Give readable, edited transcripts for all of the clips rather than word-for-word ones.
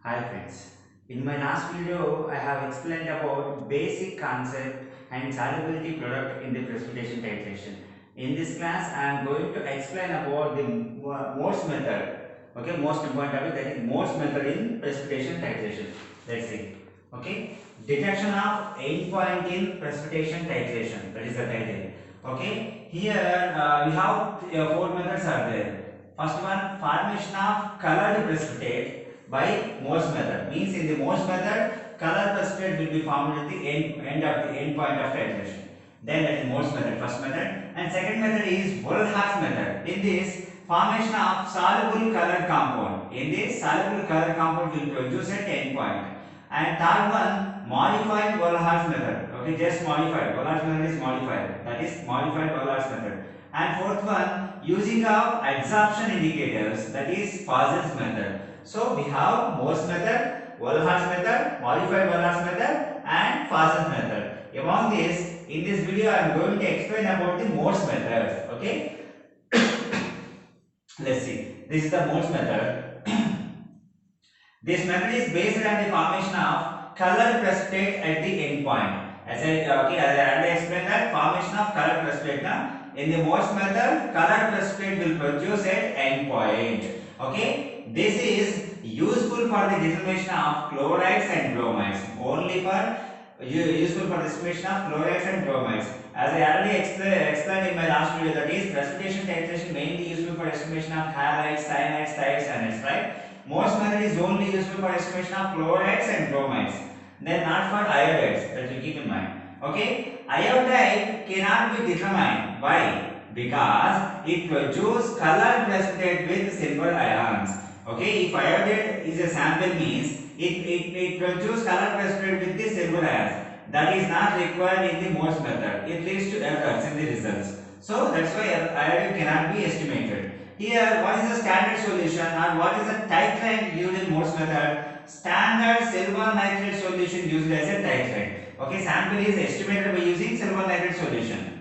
Hi friends, in my last video I have explained about basic concept and solubility product in the precipitation titration. In this class I am going to explain about the Morse method. Okay, most important topic, that is Morse method in precipitation titration. Let's see. Okay, detection of endpoint in precipitation titration, that is the title. Okay, here we have four methods are there. First one, formation of colored precipitate by Morse method. Means in the Morse method, color precipitate will be formed at the end of the end point of titration. Then that is Morse method, first method. And second method is Volhard's method. In this, formation of soluble colored compound. In this, soluble colored compound will produce at end point. And third one, modified Volhard's method. Okay, just modified. Volhard's method is modified. That is modified Volhard's method. And fourth one, using of absorption indicators, that is Parsons method. So we have Morse method, Volhard's method, modified Volhard's method, and Parsons method. Among these, in this video, I am going to explain about the Morse method. Okay, let's see. This is the Morse method. This method is based on the formation of colored precipitate at the end point. As I already explained that formation of colored precipitate. In the Morse method, colored precipitate will produce at end point. Okay, this is useful for the determination of chlorides and bromides. Only for useful for the estimation of chlorides and bromides. As I already explained in my last video, that is precipitation titration mainly useful for estimation of halides, cyanides, thiols, anides, right? Morse method is only useful for estimation of chlorides and bromides. Then not for iodides, that you keep in mind. Okay, iodide cannot be determined. Why? Because it produces colored precipitate with silver ions. Okay, if iodide is a sample means it produces colored precipitate with the silver ions. That is not required in the Morse method. It leads to errors in the results. So that's why iodide cannot be estimated. Here, what is the standard solution or what is the titrant used in Morse method? Standard silver nitrate solution used as a titrant. Okay, sample is estimated by using silver nitrate solution.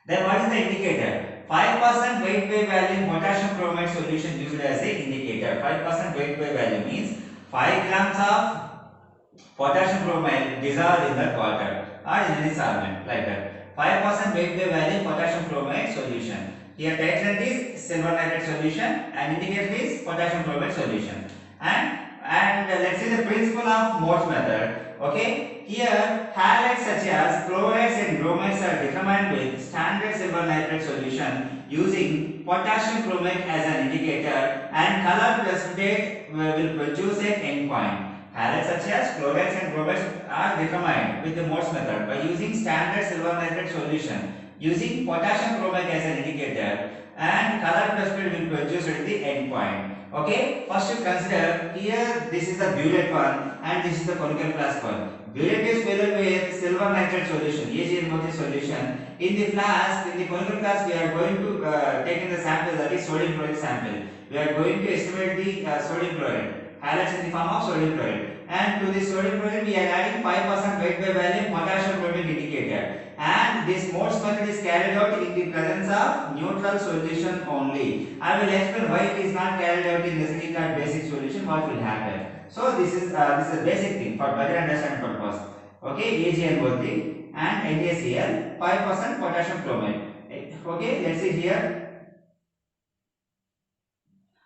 Then what is the indicator? 5% weight by value potassium chromate solution used as a indicator. 5% weight by value means 5 grams of potassium chromate dissolved in that water or in any solvent, like that. 5% weight by value potassium chromate solution. Here titrant is silver nitrate solution and indicator is potassium chromate solution. And let's see the principle of Morse method. Okay, here halides such as chlorides and bromides are determined with standard silver nitrate solution using potassium chromate as an indicator, and color precipitate will produce an endpoint. Halides such as chlorides and bromides are determined with the Morse method by using standard silver nitrate solution using potassium chromate as an indicator, and color precipitate will produce at the endpoint. Okay, first you consider here this is the burette one and this is the conical flask one. Burette is filled with silver nitrate solution, AgNO3 solution. In the flask, in the conical flask, we are going to take in the sample, that is sodium chloride sample. We are going to estimate the sodium chloride, halides in the form of sodium chloride. And to this sodium chloride, we are adding 5% weight by value potassium chloride indicator. And this Morse method is carried out in the presence of neutral solution only. I will explain why it is not carried out in acidic or basic solution, what will happen. So this is a basic thing for better understanding purpose. Okay, AgNO3 and NaCl, 5% potassium chloride. Okay, let's see here.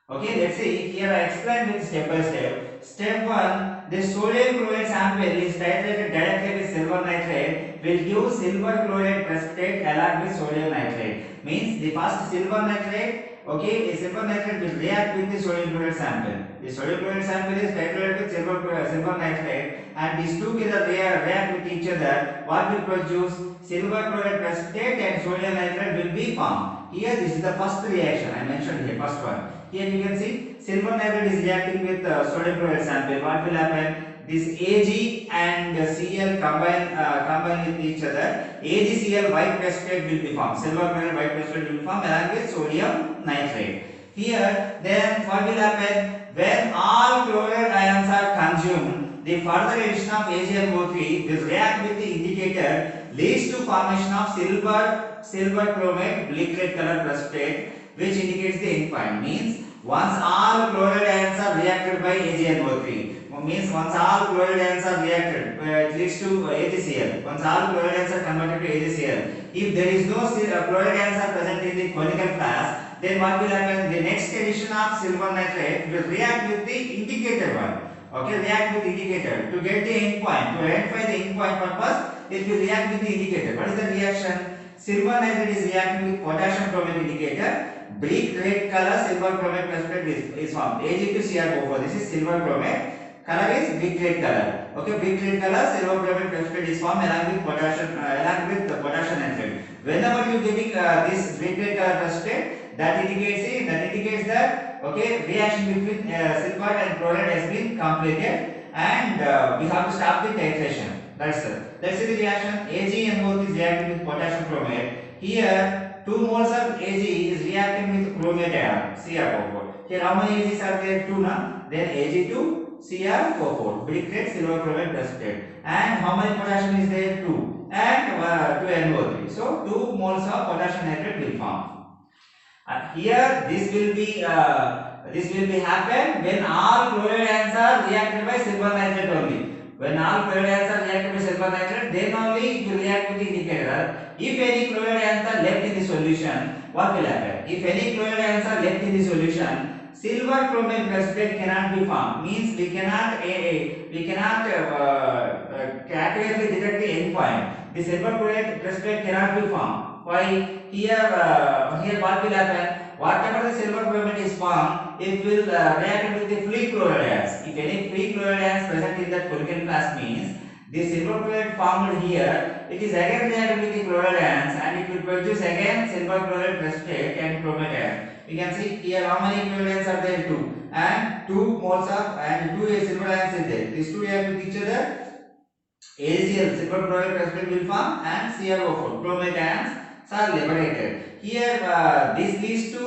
Okay, let's see here I explain with step by step. Step 1, the sodium chloride sample is titrated directly with silver nitrate will give silver chloride precipitate along with sodium nitrate. Means the first silver nitrate, okay, a silver nitrate will react with the sodium chloride sample. The sodium chloride sample is titrated with silver nitrate, and these two together react with each other. What will produce? Silver chloride precipitate and sodium nitrate will be formed. Here this is the first reaction I mentioned here, first one. Here you can see silver nitrate is reacting with sodium chloride sample. What will happen? This Ag and Cl combine with each other. AgCl white precipitate will be formed. Silver chloride white precipitate will be formed along with sodium nitrate. Here, then what will happen? When all chloride ions are consumed, the further addition of AgNO3 will react with the indicator leads to formation of silver chromate bleak red color precipitate, which indicates the endpoint. Means Once all chloride ions are reacted by AgNO3, means once all chloride ions are reacted, it leads to AgCl. Once all chloride ions are converted to AgCl, if there is no chloride ions are present in the conical class, then what will happen? The next addition of silver nitrate will react with the indicated one. Okay, react with indicator to get the end point. To identify the end point purpose, it will react with the indicator. What is the reaction? Silver nitrate is reacting with potassium chromate indicator. Brick red color silver chromate precipitate is formed. Ag2Cr4. This is silver chromate. Color is brick red color. Okay, brick red color silver chromate precipitate is formed along with potassium nitrate. Whenever you getting this brick red color precipitate, that indicates that okay, reaction between silver and chloride has been completed, and we have to stop the titration. That's it. Let's see the reaction. AgNO3 is reacting with potassium chromate. Here 2 moles of Ag is reacting with chromate ion Cr4. Here how many Ags are there? 2 na? Then Ag2Cr4, brick red silver chromate precipitate. And how many potassium is there? 2. And 2 NO3. So 2 moles of potassium nitrate will form. Here this will be happen when all chloride ions are reacted by silver nitrate only. When all chloride ions are reacted with silver nitrate, then only it will react with the indicator. If any chloride ions are left in the solution, what will happen? If any chloride ions are left in the solution, silver chromate precipitate cannot be formed. Means we cannot accurately detect the end point. The silver chlorate precipitate cannot be formed. Why? Here what will happen? Whatever the silver chromate is formed, it will react with the free chloride ions. If any free chloride ions present in that polygon class, means the silver chloride formed here, it is again reacted with the chloride ions, and it will produce again silver chloride precipitate and chromate ion. You can see here how many chloride ions are there? 2, and 2 moles of and 2 silver ions is there. These two react with each other. AgCl silver chloride precipitate will form, and CrO4 chromate ions are liberated. Here this leads to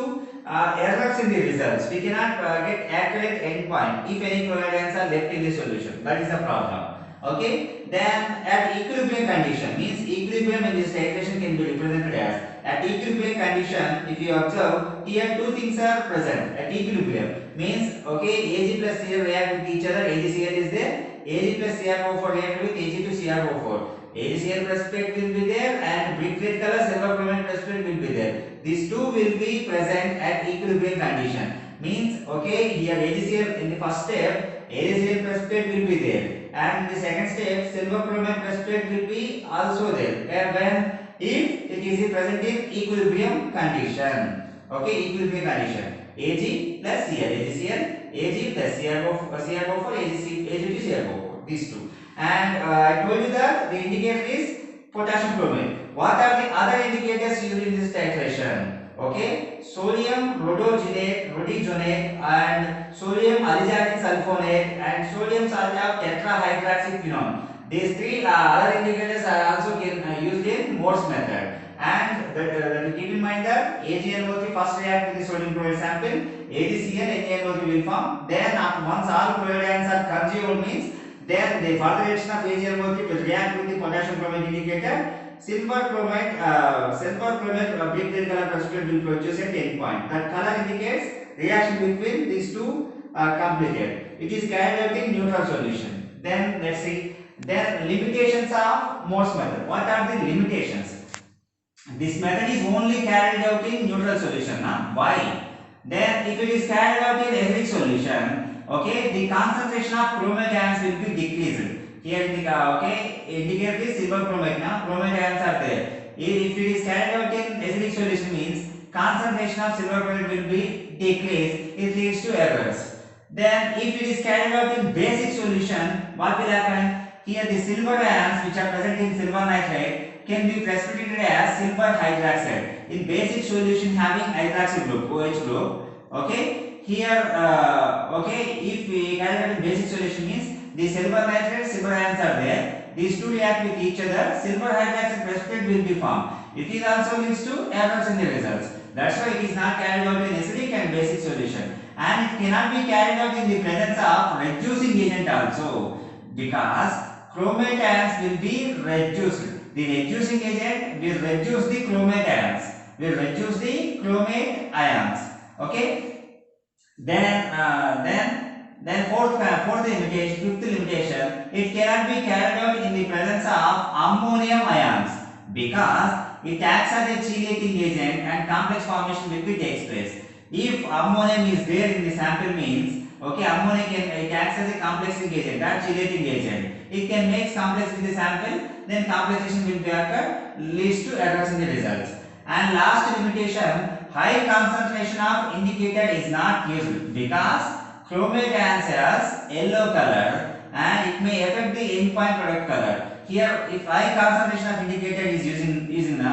errors in the results. We cannot get accurate endpoint if any chloride ions are left in the solution. That is the problem. Okay. Then at equilibrium condition, means equilibrium in this titration can be represented as, at equilibrium condition, if you observe here 2 things are present at equilibrium. Means okay, Ag plus Cl react with each other. AgCl is there. Ag plus Cr4 react with Ag2Cr4. AgCl precipitate will be there, and brick red color silver chromate precipitate will be there. These two will be present at equilibrium condition. Means okay, here AgCl in the first step, AgCl precipitate will be there, and in the second step silver chromate precipitate will be also there. When if it is present in equilibrium condition. Okay, equilibrium condition. Ag plus Cl, AgCl, Ag plus Cr4, Ag2Cr4, these two. And I told you that the indicator is potassium chromate. What are the other indicators used in this titration? Okay, sodium rhodiogenate and sodium alizarin sulfonate and sodium salt of tetrahydroxyquinone. These 3 other indicators are also used in Morse method. And keep in mind that AgNO3 first react with the sodium chloride sample, AgCl and NaNO3 will form. Then after once all chloride ions are consumed, means then the further reaction of AgNO3 will react with the potassium chromate indicator. Silver chromate brick red color precipitate will produce a 10 point. That color indicates reaction between these two completed. It is carried out in neutral solution. Then let's see. Then limitations of Morse method. What are the limitations? This method is only carried out in neutral solution. Why? Then if it is carried out in acidic solution, okay, the concentration of chromate ions will be decreased. Here in the indicate the silver chromate. Chromate ions are there. If it is carried out in acidic solution, means concentration of silver chromate will be decreased. It leads to errors. Then if it is carried out in basic solution, what will happen? Here the silver ions which are present in silver nitrate can be precipitated as silver hydroxide in basic solution having hydroxy group, OH group. Okay, here if we carry out in basic solution, means the silver nitrate, silver ions are there. These two react with each other. Silver hydroxide precipitate will be formed. It also leads to errors in the results. That's why it is not carried out in acidic and basic solution, and it cannot be carried out in the presence of reducing agent also, because chromate ions will be reduced. The reducing agent will reduce the chromate ions. Okay. Then fourth limitation, fifth limitation, it cannot be carried out in the presence of ammonium ions because it acts as a chelating agent and complex formation liquid takes place. If ammonium is there in the sample means, okay, ammonia it acts as a complexing agent or chelating agent. It can make complex with the sample, then complexation will be occur, leads to errors in the results. And last limitation, high concentration of indicator is not used because chromate ions has yellow color and it may affect the endpoint product color. Here, if high concentration of indicator is using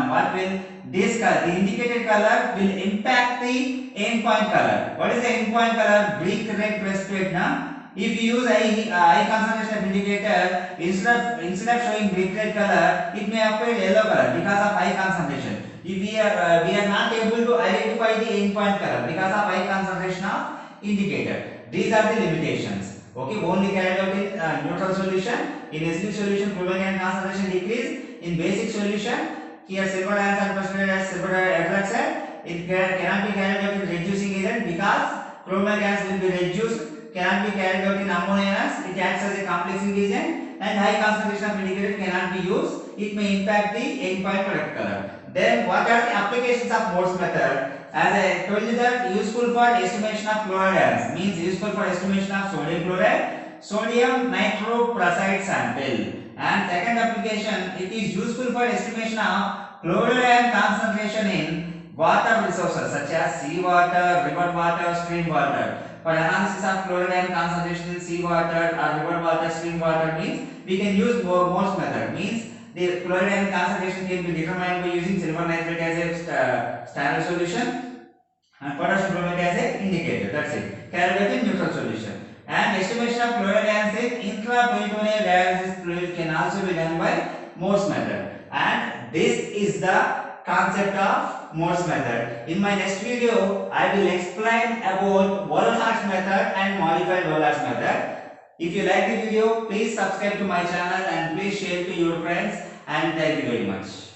what will the indicated color will impact the endpoint color. What is the endpoint color? Brick red precipitate now. If you use high concentration of indicator, instead of showing brick red color, it may appear yellow color because of high concentration. If we are not able to identify the endpoint color because of high concentration of indicator. These are the limitations. Okay, only carried out in neutral solution. In acidic solution, chlorine ion concentration decrease. In basic solution, here silver ions are presented as silver hydroxide. It cannot be carried out in reducing agent because chromate ions will be reduced. Cannot be carried out in ammonia ions. It acts as a complexing agent, and high concentration of indicator cannot be used. It may impact the endpoint product color. Then, what are the applications of Morse method? As I told you that useful for estimation of chloride ions, means useful for estimation of sodium chloride, sodium nitroprusside sample. And second application, it is useful for estimation of chloride ion concentration in water resources such as seawater, river water, stream water. For analysis of chloride ion concentration in seawater or river water, stream water means we can use Morse method. Means the chloride ion concentration can be determined by using silver nitrate as a standard solution and potassium bromide as a indicator. That's it. Carried out in neutral solution. And estimation of chloride ions in intraperitoneal dialysis fluid can also be done by Morse method. And this is the concept of Morse method. In my next video, I will explain about Wallenhard's method and modified Wallenhard's method. If you like the video, please subscribe to my channel and please share to your friends, and thank you very much.